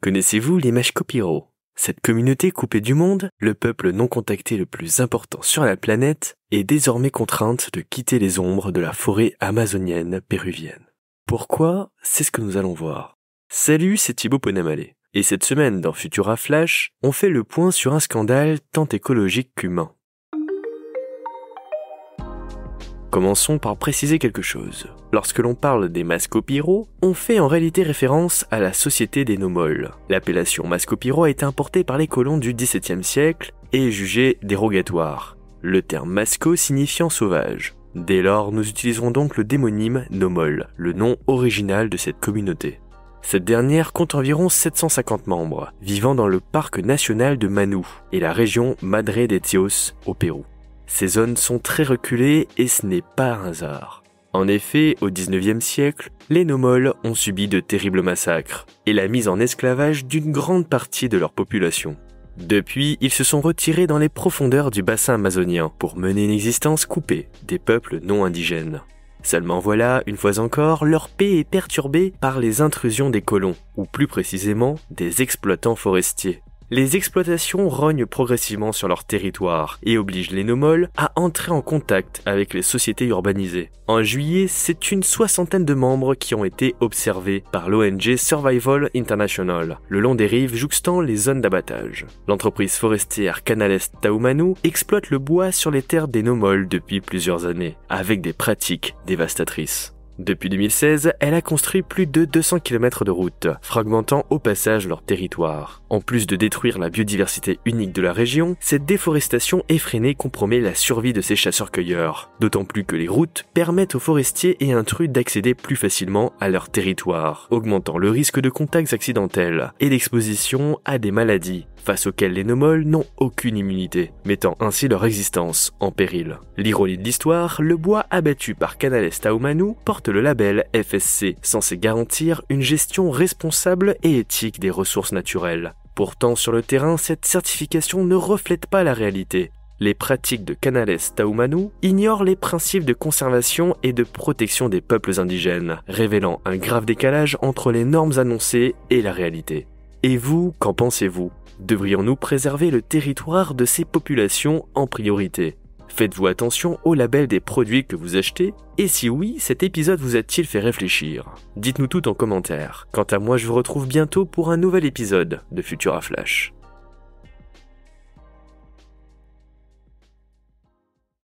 Connaissez-vous les Mashco-Piro? Cette communauté coupée du monde, le peuple non contacté le plus important sur la planète, est désormais contrainte de quitter les ombres de la forêt amazonienne péruvienne. Pourquoi? C'est ce que nous allons voir. Salut, c'est Thibaut Ponamale. Et cette semaine dans Futura Flash, on fait le point sur un scandale tant écologique qu'humain. Commençons par préciser quelque chose. Lorsque l'on parle des Mashco-Piro, on fait en réalité référence à la société des Nomol. L'appellation Mashco-Piro a été importée par les colons du XVIIe siècle et est jugée dérogatoire, le terme Mashco signifiant sauvage. Dès lors, nous utiliserons donc le démonyme Nomol, le nom original de cette communauté. Cette dernière compte environ 750 membres, vivant dans le parc national de Manu et la région Madre de Dios au Pérou. Ces zones sont très reculées et ce n'est pas un hasard. En effet, au XIXe siècle, les Nomol ont subi de terribles massacres et la mise en esclavage d'une grande partie de leur population. Depuis, ils se sont retirés dans les profondeurs du bassin amazonien pour mener une existence coupée des peuples non indigènes. Seulement voilà, une fois encore, leur paix est perturbée par les intrusions des colons, ou plus précisément des exploitants forestiers. Les exploitations rognent progressivement sur leur territoire et obligent les Nomol à entrer en contact avec les sociétés urbanisées. En juillet, c'est une soixantaine de membres qui ont été observés par l'ONG Survival International, le long des rives jouxtant les zones d'abattage. L'entreprise forestière Canales Taumanu exploite le bois sur les terres des Nomol depuis plusieurs années, avec des pratiques dévastatrices. Depuis 2016, elle a construit plus de 200 km de routes, fragmentant au passage leur territoire. En plus de détruire la biodiversité unique de la région, cette déforestation effrénée compromet la survie de ces chasseurs-cueilleurs. D'autant plus que les routes permettent aux forestiers et intrus d'accéder plus facilement à leur territoire, augmentant le risque de contacts accidentels et d'exposition à des maladies, face auxquelles les Nomol n'ont aucune immunité, mettant ainsi leur existence en péril. L'ironie de l'histoire, le bois abattu par Canales Taumanu porte le label FSC, censé garantir une gestion responsable et éthique des ressources naturelles. Pourtant, sur le terrain, cette certification ne reflète pas la réalité. Les pratiques de Canales Taumanu ignorent les principes de conservation et de protection des peuples indigènes, révélant un grave décalage entre les normes annoncées et la réalité. Et vous, qu'en pensez-vous? Devrions-nous préserver le territoire de ces populations en priorité? Faites-vous attention au label des produits que vous achetez? Et si oui, cet épisode vous a-t-il fait réfléchir? Dites-nous tout en commentaire. Quant à moi, je vous retrouve bientôt pour un nouvel épisode de Futura Flash.